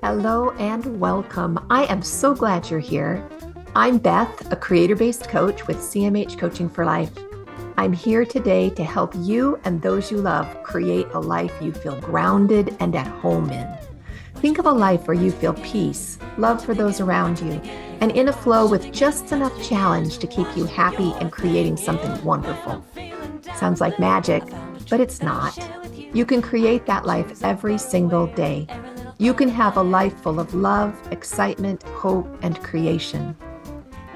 Hello and welcome. I am so glad you're here. I'm Beth, a creator-based coach with CMH Coaching for Life. I'm here today to help you and those you love create a life you feel grounded and at home in. Think of a life where you feel peace, love for those around you, and in a flow with just enough challenge to keep you happy and creating something wonderful. Sounds like magic, but it's not. You can create that life every single day. You can have a life full of love, excitement, hope, and creation.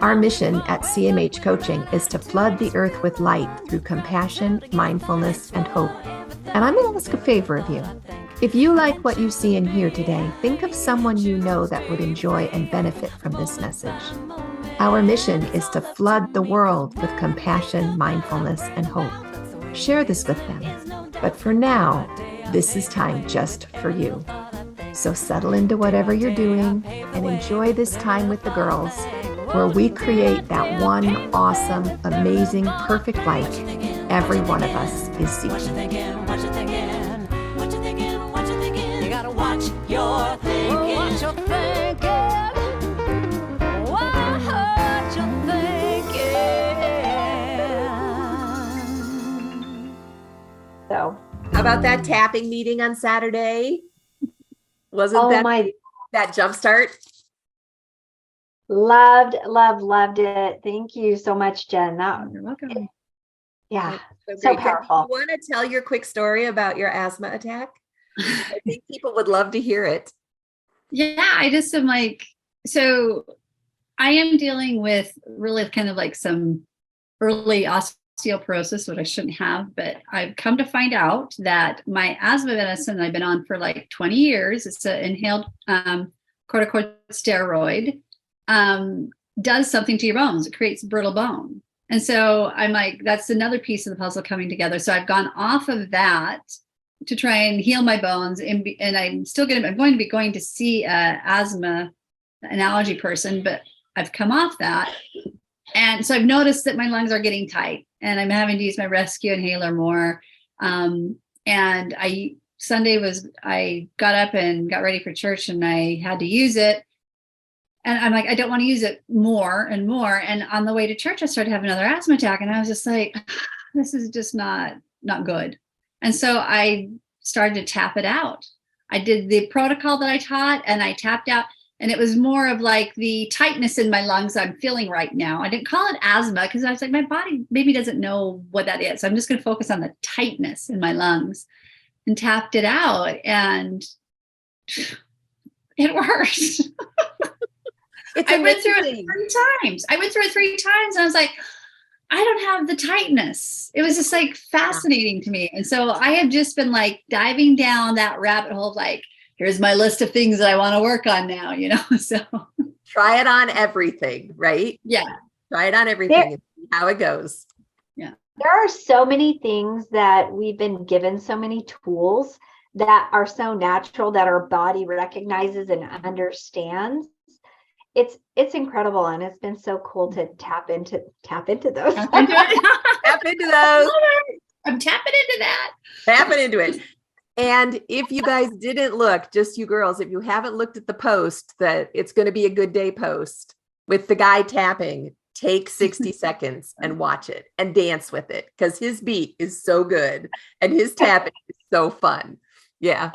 Our mission at CMH Coaching is to flood the earth with light through compassion, mindfulness, and hope. And I'm going to ask a favor of you. If you like what you see and hear today, think of someone you know that would enjoy and benefit from this message. Our mission is to flood the world with compassion, mindfulness, and hope. Share this with them. But for now, this is time just for you. So settle into whatever you're doing and enjoy this time with the girls, where we create that one awesome, amazing, perfect life every one of us is seeking. You gotta watch your thinking. Watch your thinking. Watch your thinking. So, how about that tapping meeting on Saturday? Wasn't that Jumpstart? Loved it. Thank you so much, Jen. You're welcome. Yeah, so powerful. Do you want to tell your quick story about your asthma attack? I think people would love to hear it. Yeah, I just am like, so I am dealing with really kind of like some early osteoporosis, what I shouldn't have, but I've come to find out that my asthma medicine I've been on for like 20 years, it's an inhaled corticosteroid, does something to your bones. It creates brittle bone. And so I'm like, that's another piece of the puzzle coming together. So I've gone off of that to try and heal my bones. And I'm going to be going to see an allergy person, but I've come off that. And so I've noticed that my lungs are getting tight and I'm having to use my rescue inhaler more. And I got up and got ready for church and I had to use it. And I'm like, I don't want to use it more and more. And on the way to church, I started having another asthma attack. And I was just like, this is just not good. And so I started to tap it out. I did the protocol that I taught and I tapped out. And it was more of like the tightness in my lungs I'm feeling right now. I didn't call it asthma because I was like, my body maybe doesn't know what that is. So I'm just going to focus on the tightness in my lungs and tapped it out. And it worked. I went through it 3 times and I was like, I don't have the tightness. It was just like fascinating to me. And so I have just been like diving down that rabbit hole of like, here's my list of things that I want to work on now, so. Try it on everything, right? Yeah. Try it on everything and see how it goes. Yeah. There are so many things that we've been given, so many tools that are so natural that our body recognizes and understands. It's incredible. And it's been so cool to tap into those. Tap into those. I'm tapping into that. Tapping into it. And if you guys didn't look, just you girls, if you haven't looked at the post that it's going to be a good day post with the guy tapping, take 60 seconds and watch it and dance with it because his beat is so good and his tapping is so fun. Yeah.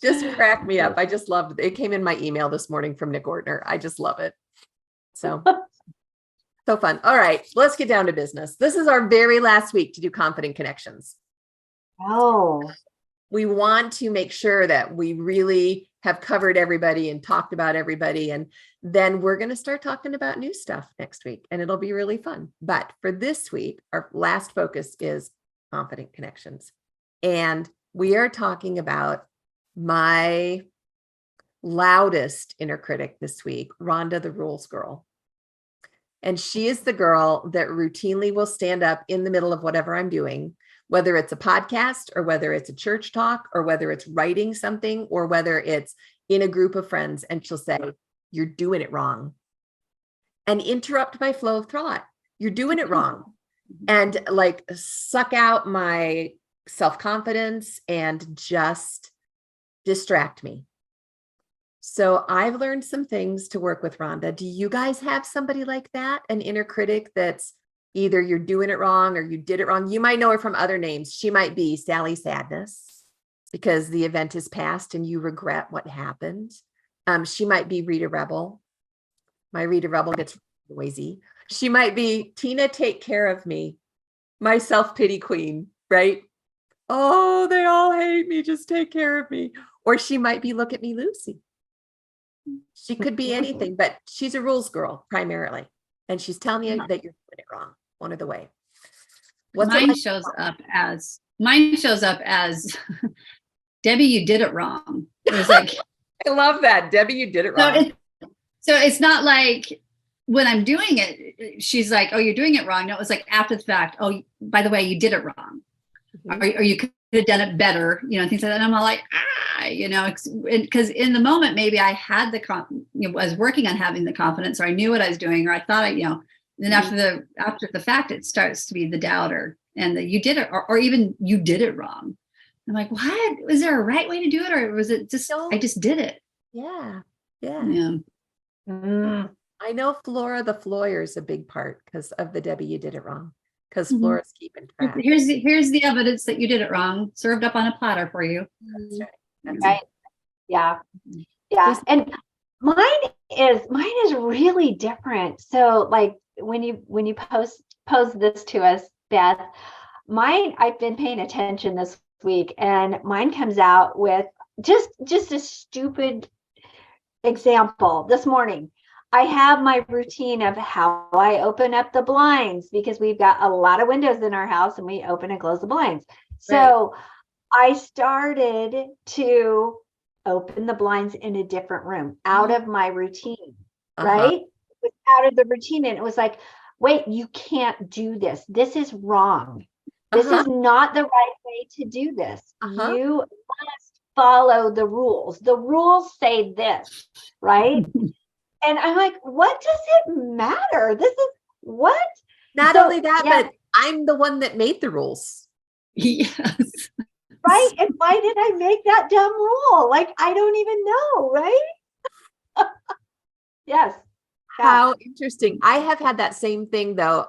Just cracked me up. I just loved it. It came in my email this morning from Nick Ortner. I just love it. So fun. All right, let's get down to business. This is our very last week to do Confident Connections. Oh. We want to make sure that we really have covered everybody and talked about everybody. And then we're going to start talking about new stuff next week and it'll be really fun. But for this week, our last focus is Confident Connections. And we are talking about my loudest inner critic this week, Rhonda, the rules girl. And she is the girl that routinely will stand up in the middle of whatever I'm doing, whether it's a podcast or whether it's a church talk or whether it's writing something or whether it's in a group of friends. And she'll say, you're doing it wrong. And interrupt my flow of thought. You're doing it wrong. And like suck out my self-confidence and just distract me. So I've learned some things to work with, Rhonda. Do you guys have somebody like that? An inner critic that's either you're doing it wrong or you did it wrong. You might know her from other names. She might be Sally Sadness because the event is past and you regret what happened. She might be Rita Rebel. My Rita Rebel gets noisy. She might be Tina, take care of me. My self-pity queen, right? Oh, they all hate me. Just take care of me. Or she might be look at me, Lucy. She could be anything, but she's a rules girl primarily. And she's telling you that you're doing it wrong. One of the way. Mine shows up as Debbie, you did it wrong. It was like I love that. Debbie, you did it wrong. So it's not like when I'm doing it, she's like, oh, you're doing it wrong. No, it was like after the fact. Oh, by the way, you did it wrong. Or you could have done it better, things like that. And I'm all like, because in the moment, maybe I had I was working on having the confidence, or I knew what I was doing, or I thought then after the fact, it starts to be the doubter and that you did it, or even you did it wrong. I'm like, what? Was there a right way to do it? Or was it just, I just did it? Yeah. I know Flora the Floyer is a big part because of the Debbie, you did it wrong. Because Flora's keeping track. Here's the evidence that you did it wrong, served up on a platter for you. That's right. That's right. Yeah. And mine is really different. So like when you pose this to us, Beth, I've been paying attention this week, and mine comes out with just a stupid example. This morning, I have my routine of how I open up the blinds because we've got a lot of windows in our house and we open and close the blinds. So I started to open the blinds in a different room out of my routine, right? It was out of the routine. And it was like, wait, you can't do this. This is wrong. This is not the right way to do this. You must follow the rules. The rules say this, right? And I'm like, what does it matter? This is what? Not only that, but I'm the one that made the rules. Yes. Right. And why did I make that dumb rule? Like, I don't even know. Right. Yes. How interesting. I have had that same thing though.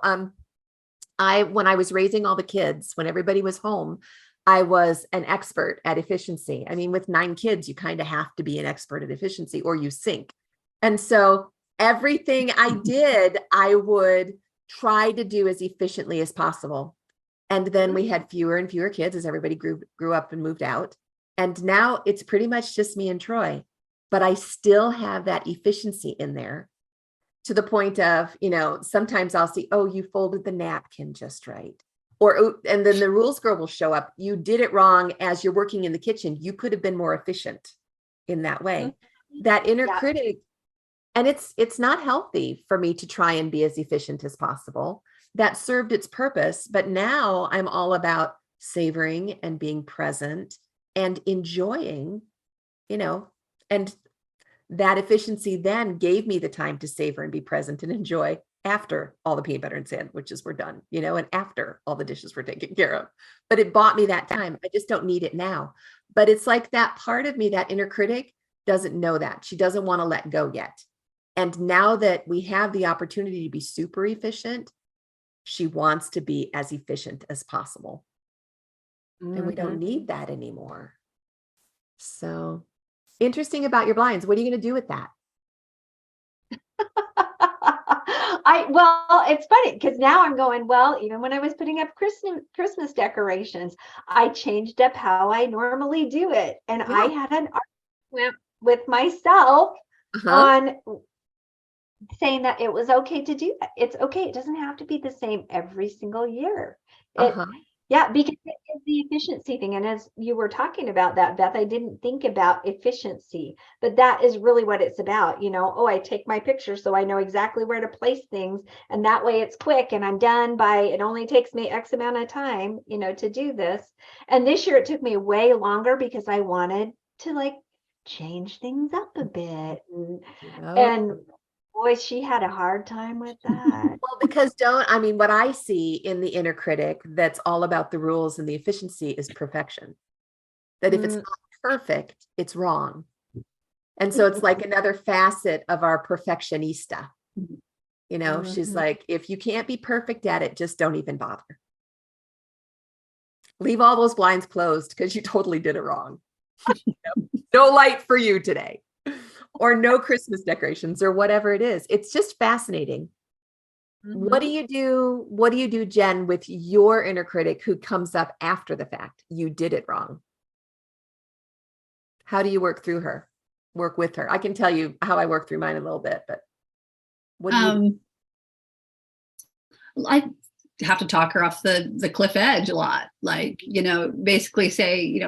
When I was raising all the kids, when everybody was home, I was an expert at efficiency. I mean, with 9 kids, you kind of have to be an expert at efficiency or you sink. And so everything I did, I would try to do as efficiently as possible. And then we had fewer and fewer kids as everybody grew up and moved out. And now it's pretty much just me and Troy, but I still have that efficiency in there to the point of, sometimes I'll see, oh, you folded the napkin just right. And then the rules girl will show up. You did it wrong as you're working in the kitchen. You could have been more efficient in that way. That inner critic. And it's not healthy for me to try and be as efficient as possible. That served its purpose, but now I'm all about savoring and being present and enjoying, and that efficiency then gave me the time to savor and be present and enjoy after all the peanut butter and sandwiches were done, and after all the dishes were taken care of. But it bought me that time. I just don't need it now. But it's like that part of me, that inner critic, doesn't know that. She doesn't want to let go yet. And now that we have the opportunity to be super efficient, she wants to be as efficient as possible. And we don't need that anymore. So interesting about your blinds. What are you going to do with that? Well, it's funny because now I'm going, well, even when I was putting up Christmas decorations, I changed up how I normally do it. And I had an argument with myself on saying that it was okay to do that. It's okay. It doesn't have to be the same every single year. Yeah, because it is the efficiency thing. And as you were talking about that, Beth, I didn't think about efficiency, but that is really what it's about. I take my picture so I know exactly where to place things. And that way it's quick and I'm done it only takes me X amount of time, to do this. And this year it took me way longer because I wanted to change things up a bit. And boy, she had a hard time with that. Well, because what I see in the inner critic that's all about the rules and the efficiency is perfection. That if it's not perfect, it's wrong. And so it's like another facet of our perfectionista. You know, she's Mhm. like, if you can't be perfect at it, just don't even bother. Leave all those blinds closed because you totally did it wrong. No light for you today, or no Christmas decorations, or whatever it is. It's just fascinating. What do you do? What do you do, Jen, with your inner critic who comes up after the fact? You did it wrong. How do you work through her? Work with her? I can tell you how I work through mine a little bit, but what do you do? I have to talk her off the cliff edge a lot. Like, basically say,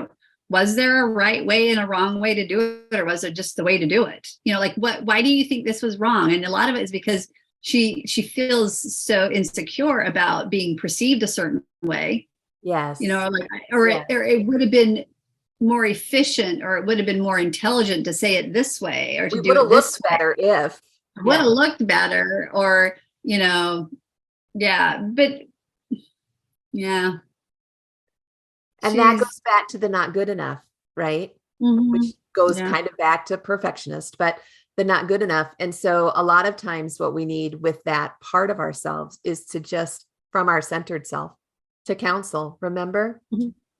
was there a right way and a wrong way to do it, or was it just the way to do it? Like, why do you think this was wrong? And a lot of it is because she feels so insecure about being perceived a certain way. Yes. It would have been more efficient, or it would have been more intelligent to say it this way, or to do it this way. Better if would have looked better, or but yeah. And that goes back to the not good enough, right? Which goes kind of back to perfectionist, but the not good enough. And so a lot of times what we need with that part of ourselves is to just, from our centered self, to counsel. Remember,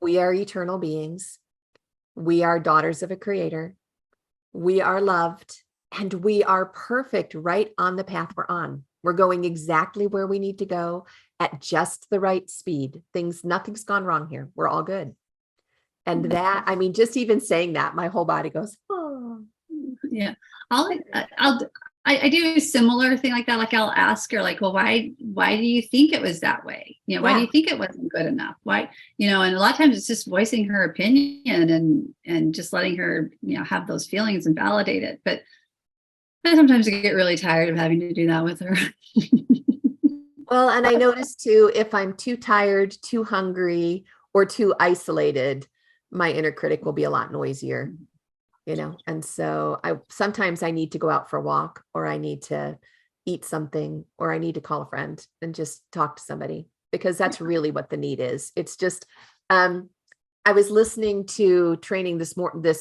we are eternal beings. We are daughters of a creator. We are loved, and we are perfect right on the path we're on. We're going exactly where we need to go at just the right speed. Nothing's gone wrong here. We're all good. And that, I mean, just even saying that, my whole body goes, oh. Yeah. I do a similar thing like that. Like, I'll ask her, like, well, why do you think it was that way? Why do you think it wasn't good enough? Why, and a lot of times it's just voicing her opinion and just letting her, have those feelings and validate it. But sometimes I get really tired of having to do that with her. Well, and I notice too, if I'm too tired, too hungry, or too isolated, my inner critic will be a lot noisier, and so sometimes I need to go out for a walk, or I need to eat something, or I need to call a friend and just talk to somebody, because that's really what the need is. It's just, I was listening to training this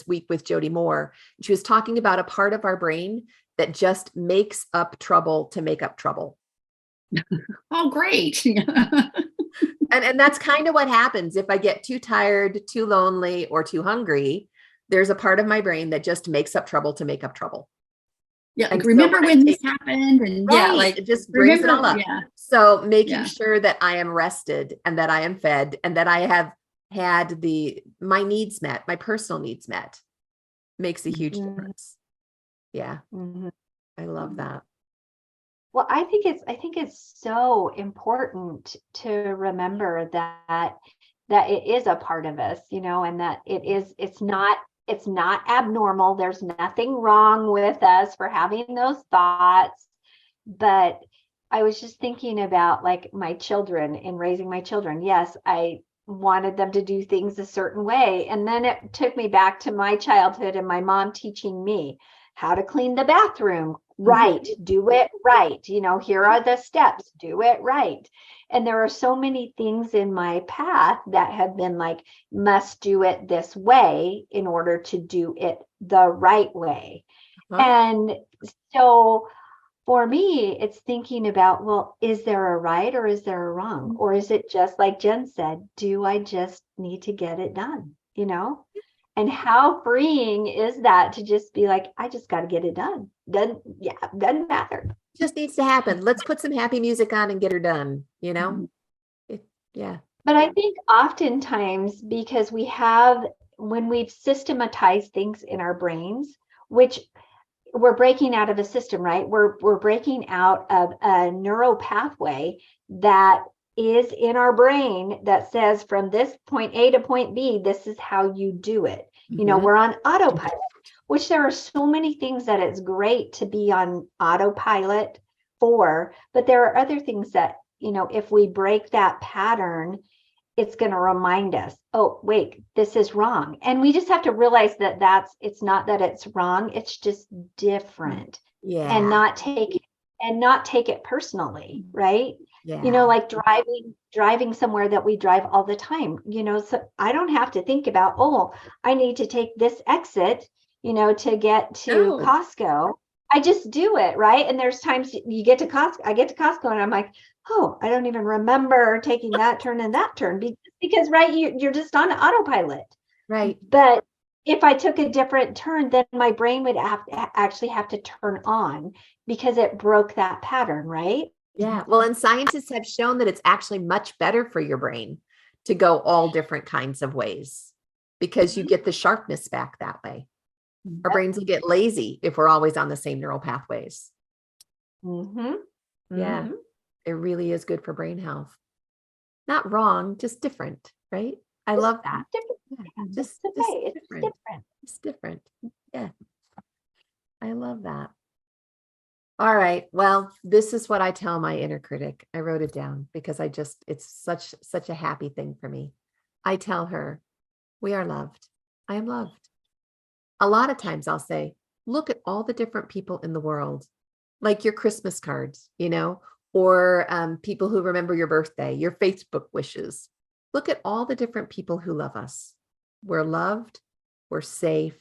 week with Jody Moore. She was talking about a part of our brain that just makes up trouble to make up trouble. Oh, great. And that's kind of what happens if I get too tired, too lonely, or too hungry. There's a part of my brain that just makes up trouble to make up trouble. Yeah, like, remember when this happened? And it just brings it all up. Yeah. So making sure that I am rested, and that I am fed, and that I have had my needs met, my personal needs met, makes a huge difference. Yeah. I love that. Well, I think it's so important to remember that it is a part of us, and that it's not abnormal. There's nothing wrong with us for having those thoughts. But I was just thinking about, like, my children, and raising my children. Yes, I wanted them to do things a certain way. And then it took me back to my childhood and my mom teaching me how to clean the bathroom right, do it right. Here are the steps, do it right. And there are so many things in my path that have been like, must do it this way in order to do it the right way. And so for me, it's thinking about, well, is there a right or is there a wrong? Or is it just like Jen said, do I just need to get it done? And how freeing is that to just be like, I just got to get it done. Doesn't matter. Just needs to happen. Let's put some happy music on and get her done, Yeah. But I think oftentimes, because when we've systematized things in our brains, which we're breaking out of a system, right? We're breaking out of a neural pathway that is in our brain that says, from this point A to point B, this is how you do it. We're on autopilot, which there are so many things that it's great to be on autopilot for, but there are other things that, if we break that pattern, it's going to remind us, oh, wait, this is wrong. And we just have to realize that it's not that it's wrong. It's just different. Yeah. And not take it personally. Right. Yeah. Like driving somewhere that we drive all the time, so I don't have to think about, oh, I need to take this exit to get to No. Costco. I just do it, right? And there's times you get to Costco, I get to Costco and I'm like, oh, I don't even remember taking that turn and that turn because right, you're just on autopilot. Right. But if I took a different turn, then my brain would actually have to turn on because it broke that pattern, right? Yeah. Well, and scientists have shown that it's actually much better for your brain to go all different kinds of ways because you get the sharpness back that way. Our brains will get lazy if we're always on the same neural pathways. Mm-hmm. Yeah. Mm-hmm. It really is good for brain health. Not wrong, just different, right? I love that. Different. Yeah, Just the way it's different. It's different. Yeah. I love that. All right. Well, this is what I tell my inner critic. I wrote it down because it's such a happy thing for me. I tell her, we are loved. I am loved. A lot of times I'll say, look at all the different people in the world, like your Christmas cards, or people who remember your birthday, your Facebook wishes. Look at all the different people who love us. We're loved. We're safe.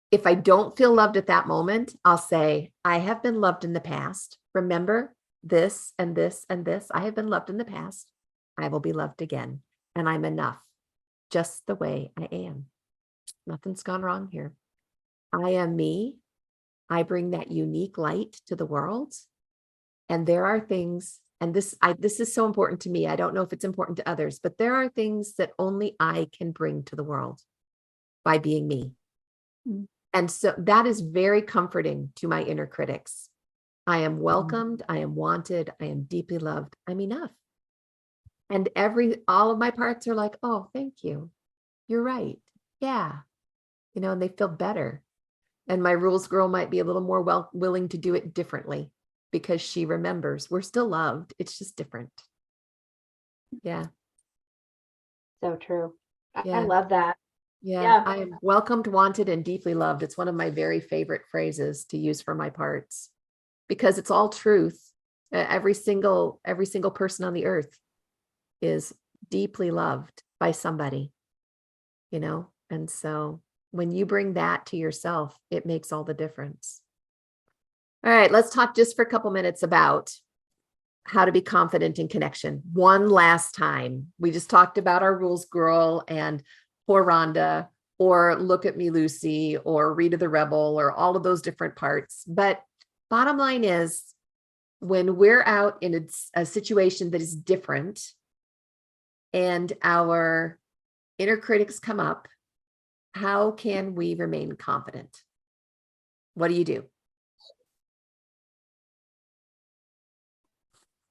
If I don't feel loved at that moment, I'll say, I have been loved in the past. Remember this and this and this. I have been loved in the past. I will be loved again. And I'm enough, just the way I am. Nothing's gone wrong here. I am me. I bring that unique light to the world. And there are things, and this is so important to me. I don't know if it's important to others, but there are things that only I can bring to the world by being me. Mm. And so that is very comforting to my inner critics. I am welcomed. I am wanted. I am deeply loved. I'm enough. And all of my parts are like, oh, thank you. You're right. Yeah. And they feel better. And my rules girl might be a little more willing to do it differently because she remembers we're still loved. It's just different. Yeah. So true. Yeah. I love that. Yeah. I am welcomed, wanted, and deeply loved. It's one of my very favorite phrases to use for my parts because it's all truth. Every single person on the earth is deeply loved by somebody, and so when you bring that to yourself, it makes all the difference. All right, let's talk just for a couple minutes about how to be confident in connection. One last time. We just talked about our rules girl and poor Rhonda, or Look at Me, Lucy, or Rita the Rebel, or all of those different parts. But bottom line is, when we're out in a situation that is different and our inner critics come up, how can we remain confident? What do you do?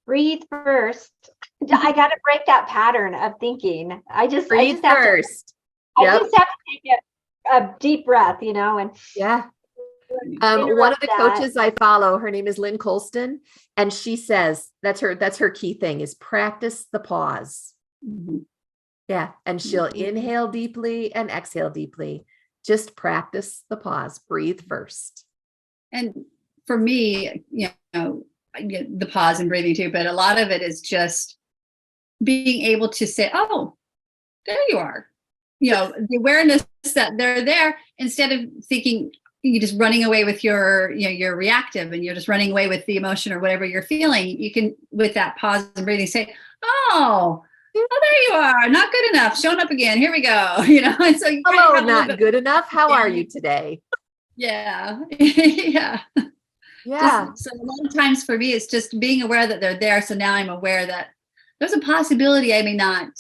Breathe first. I got to break that pattern of thinking. I just Breathe have first. I just have to take a deep breath, and yeah. One of the coaches I follow, her name is Lynn Colston, and she says that's her key thing is practice the pause. Mm-hmm. Yeah. And she'll inhale deeply and exhale deeply. Just practice the pause. Breathe first. And for me, I get the pause and breathing too, but a lot of it is just being able to say, oh, there you are. The awareness that they're there, instead of thinking you're just running away with you're reactive and you're just running away with the emotion or whatever you're feeling. You can, with that pause and breathing, say, oh, there you are. Not good enough. Showing up again. Here we go. And so hello, not good enough. How are you today? Yeah. Yeah. Yeah. So a lot of times for me, it's just being aware that they're there. So now I'm aware that there's a possibility I may not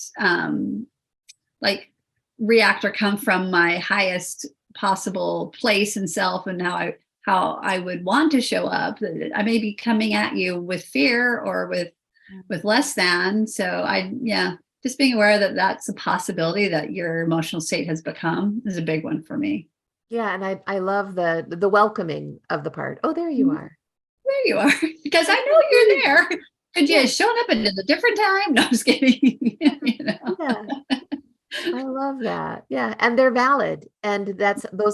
react or come from my highest possible place and self and how I would want to show up. I may be coming at you with fear or with less than. So just being aware that that's a possibility that your emotional state has become is a big one for me. Yeah. And I love the welcoming of the part. Oh, there you are. There you are. Because I know you're there. Could you have shown up at a different time? No, I'm just kidding. Yeah. I love that. Yeah. And they're valid. And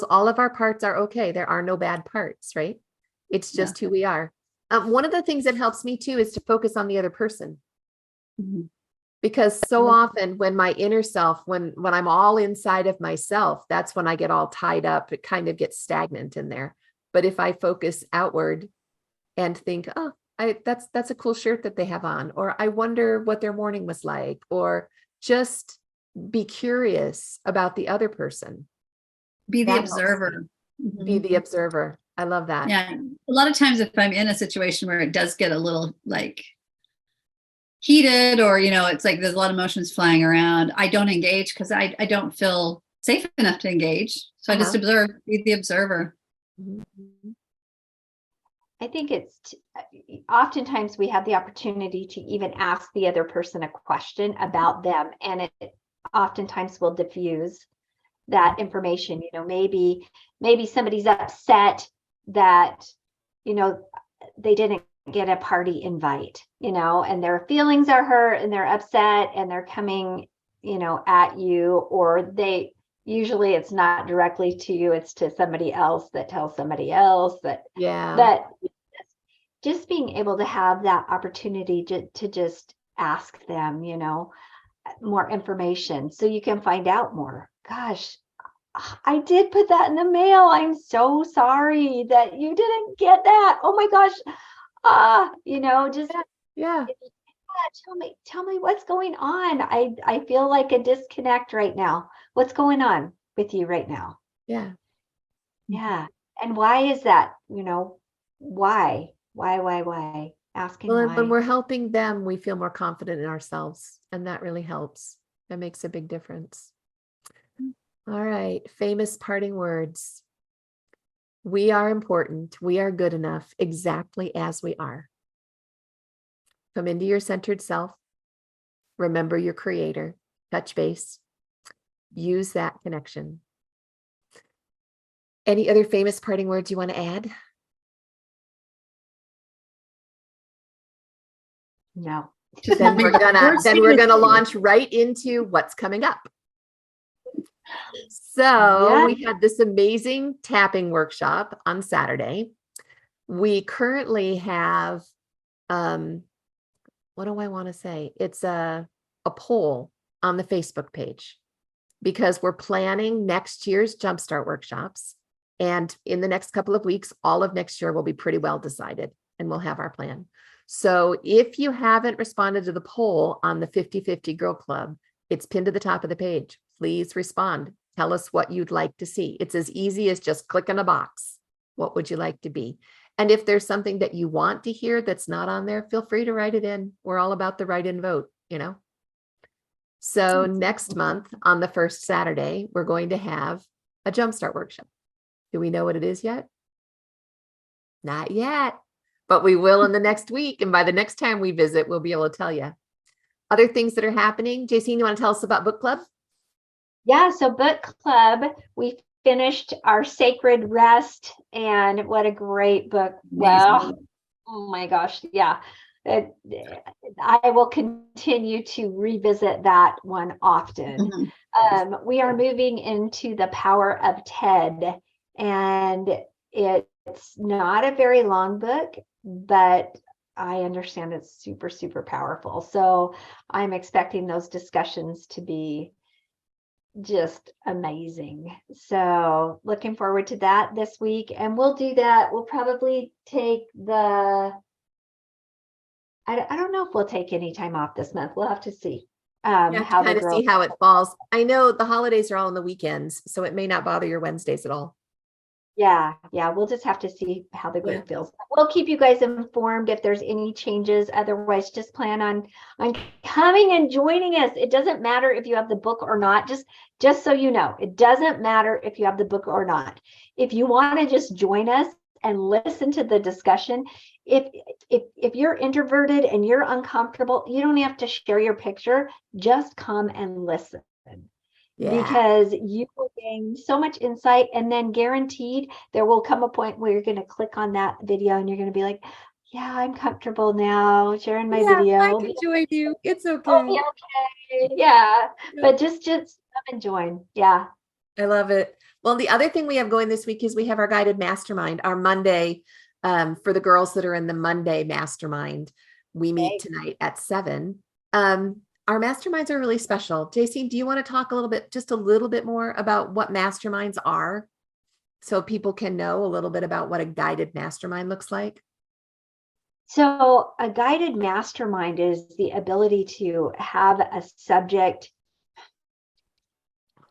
all of our parts are okay. There are no bad parts, right? It's just who we are. One of the things that helps me too is to focus on the other person. Mm-hmm. Because so often when my inner self, when I'm all inside of myself, that's when I get all tied up. It kind of gets stagnant in there. But if I focus outward and think, oh, that's a cool shirt that they have on, or I wonder what their morning was like, or just be curious about the other person. Be the That helps observer. me. Be the observer. I love that. Yeah. A lot of times if I'm in a situation where it does get a little like heated, or, you know, it's like there's a lot of emotions flying around, I don't engage because I don't feel safe enough to engage. So I just observe, be the observer. I think it's oftentimes we have the opportunity to even ask the other person a question about them, and it oftentimes will diffuse that information. You know, maybe somebody's upset that, you know, they didn't get a party invite, you know, and their feelings are hurt and they're upset and they're coming, you know, at you, or they usually it's not directly to you, it's to somebody else that tells somebody else that. But just being able to have that opportunity to just ask them, you know, more information so you can find out more. Gosh, I did put that in the mail. I'm so sorry that you didn't get that. Oh my gosh. You know, just tell me what's going on. I feel like a disconnect right now. What's going on with you right now? Yeah. And why is that? You know, why? Asking Well, why. when we're helping them, we feel more confident in ourselves, and that really helps. That makes a big difference. All right. Famous parting words. We are important. We are good enough exactly as we are. Come into your centered self. Remember your creator. Touch base. Use that connection. Any other famous parting words you want to add? No. Then we're gonna launch right into what's coming up. So we had this amazing tapping workshop on Saturday. We currently have, what do I want to say? It's a poll on the Facebook page, because we're planning next year's Jumpstart workshops. And in the next couple of weeks, all of next year will be pretty well decided, and we'll have our plan. So if you haven't responded to the poll on the 50/50 Girl Club, it's pinned to the top of the page. Please respond. Tell us what you'd like to see. It's as easy as just clicking a box. What would you like to be? And if there's something that you want to hear that's not on there, feel free to write it in. We're all about the write in vote, you know? So next month on the first Saturday, we're going to have a Jumpstart workshop. Do we know what it is yet? Not yet, but we will in the next week. And by the next time we visit, we'll be able to tell you. Other things that are happening. JC, you want to tell us about book club? Yeah, so book club, we finished our Sacred Rest, and what a great book. Well, oh my gosh, yeah. I will continue to revisit that one often. We are moving into The Power of Ted, and it's not a very long book, but I understand it's super, super powerful. So I'm expecting those discussions to be just amazing. So looking forward to that this week. And we'll do that. We'll probably take I don't know if we'll take any time off this month. We'll have to see. How it falls. I know the holidays are all on the weekends, so it may not bother your Wednesdays at all. Yeah. We'll just have to see how the group feels. We'll keep you guys informed if there's any changes. Otherwise, just plan on coming and joining us. It doesn't matter if you have the book or not. Just so you know, it doesn't matter if you have the book or not. If you want to just join us and listen to the discussion, if you're introverted and you're uncomfortable, you don't have to share your picture. Just come and listen. Because you will gain so much insight, and then guaranteed there will come a point where you're going to click on that video and you're going to be like, yeah, I'm comfortable now sharing my video. I can join you. It's okay. Okay. Yeah. But just come and join. Yeah. I love it. Well, the other thing we have going this week is we have our guided mastermind, our Monday, for the girls that are in the Monday mastermind. We meet tonight at 7. Our masterminds are really special. JC, do you want to talk just a little bit more about what masterminds are so people can know a little bit about what a guided mastermind looks like? So a guided mastermind is the ability to have a subject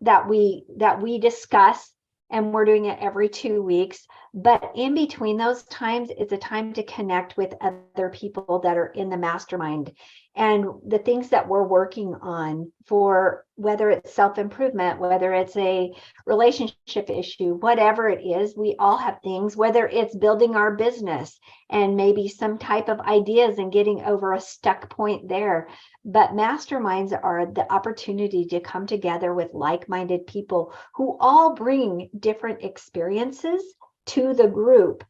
that we discuss, and we're doing it every 2 weeks. But in between those times, it's a time to connect with other people that are in the mastermind. And the things that we're working on, for whether it's self-improvement, whether it's a relationship issue, whatever it is, we all have things, whether it's building our business and maybe some type of ideas and getting over a stuck point there. But masterminds are the opportunity to come together with like-minded people who all bring different experiences to the group.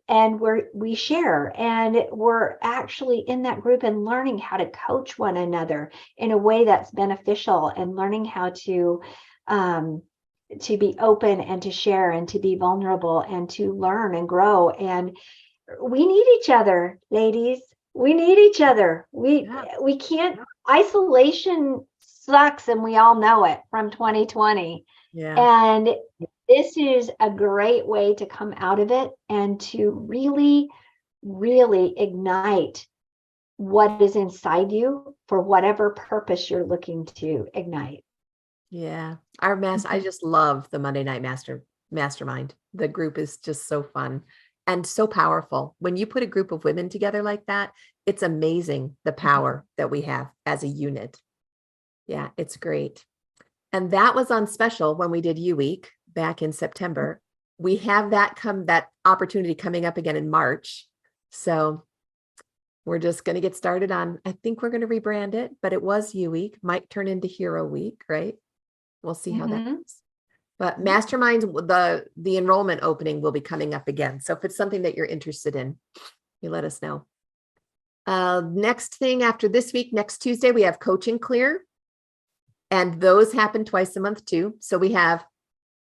And we share, and we're actually in that group and learning how to coach one another in a way that's beneficial, and learning how to be open and to share and to be vulnerable and to learn and grow. And we need each other, ladies. We need each other. We can't. Isolation sucks, and we all know it from 2020. Yeah. And this is a great way to come out of it and to really, really ignite what is inside you for whatever purpose you're looking to ignite. Yeah. I just love the Monday Night Mastermind. The group is just so fun and so powerful. When you put a group of women together like that, it's amazing the power that we have as a unit. Yeah, it's great. And that was on special when we did U Week back in September. We have that opportunity coming up again in March. So we're just going to get started on, I think we're going to rebrand it, but it was U Week, might turn into Hero Week, right? We'll see how that goes. But masterminds, the enrollment opening will be coming up again. So if it's something that you're interested in, you let us know. Next thing after this week, next Tuesday, we have Coaching Clear. And those happen twice a month too. So we have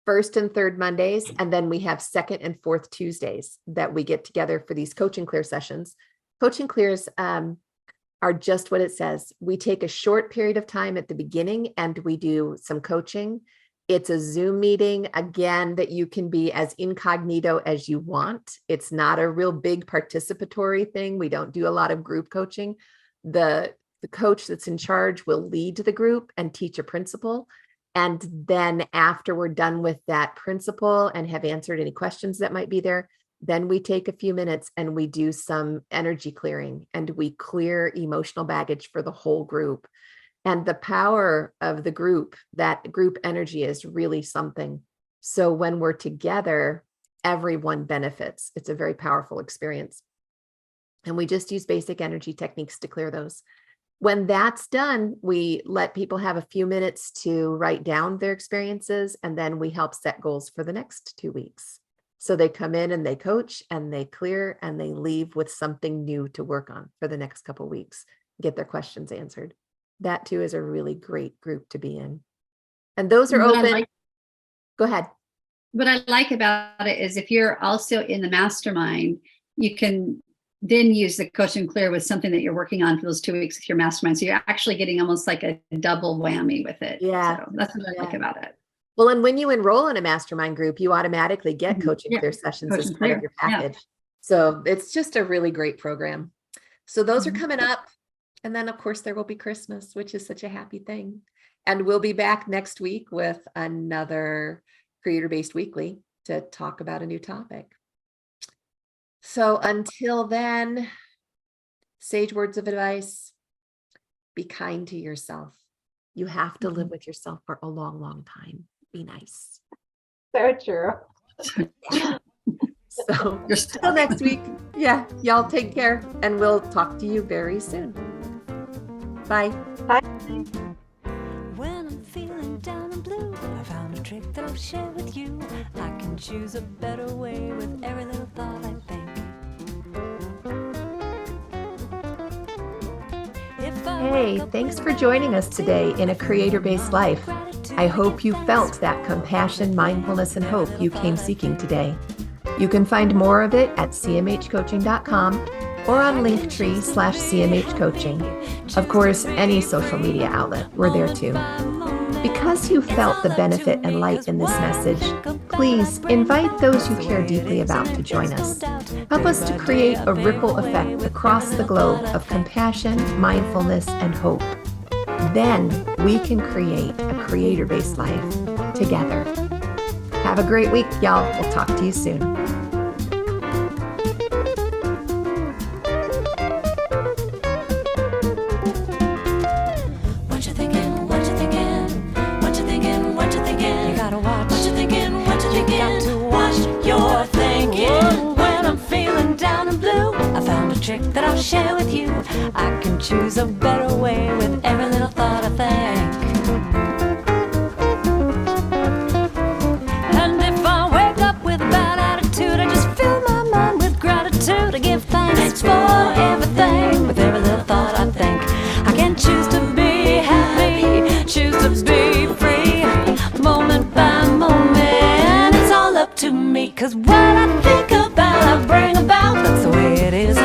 first and third Mondays, and then we have second and fourth Tuesdays that we get together for these Coaching Clear sessions. Coaching Clears are just what it says. We take a short period of time at the beginning and we do some coaching. It's a Zoom meeting, again, that you can be as incognito as you want. It's not a real big participatory thing. We don't do a lot of group coaching. The coach that's in charge will lead the group and teach a principle. And then after we're done with that principle and have answered any questions that might be there, then we take a few minutes and we do some energy clearing, and we clear emotional baggage for the whole group. And the power of the group, that group energy, is really something. So when we're together, everyone benefits. It's a very powerful experience. And we just use basic energy techniques to clear those. When that's done, we let people have a few minutes to write down their experiences, and then we help set goals for the next 2 weeks. So they come in and they coach and they clear and they leave with something new to work on for the next couple of weeks, get their questions answered. That too is a really great group to be in. And those are open. Go ahead. What I like about it is if you're also in the mastermind, you can then use the Coaching Clear with something that you're working on for those 2 weeks with your mastermind. So you're actually getting almost like a double whammy with it. Yeah. So that's what I like about it. Well, and when you enroll in a mastermind group, you automatically get Coaching Clear sessions as part of your package. Yeah. So it's just a really great program. So those are coming up. And then, of course, there will be Christmas, which is such a happy thing. And we'll be back next week with another Creator-Based Weekly to talk about a new topic. So until then, sage words of advice: be kind to yourself. You have to live with yourself for a long, long time. Be nice. So true. So until next week, y'all take care, and we'll talk to you very soon. Bye. Bye. When I'm feeling down and blue, I found a trick that I'll share with you. I can choose a better way with every little thought I think. Hey, thanks for joining us today in A Creator-Based Life. I hope you felt that compassion, mindfulness, and hope you came seeking today. You can find more of it at cmhcoaching.com, or on Linktree/CMH Coaching. Of course, any social media outlet, we're there too. Because you felt the benefit and light in this message, please invite those you care deeply about to join us. Help us to create a ripple effect across the globe of compassion, mindfulness, and hope. Then we can create a creator-based life together. Have a great week, y'all. We'll talk to you soon. What you thinking? What you thinking? What you thinking? What you thinking? You gotta watch. What you thinking? What you thinking? You got to watch your thinking. When I'm feeling down and blue, I found a trick that I'll share with you. I can choose a better way with every little thought I think. And if I wake up with a bad attitude, I just fill my mind with gratitude. I give thanks for everything with every little thought I think. I can choose to be happy, choose to be free, moment by moment. It's all up to me, 'cause what I think about, I bring about. That's the way it is.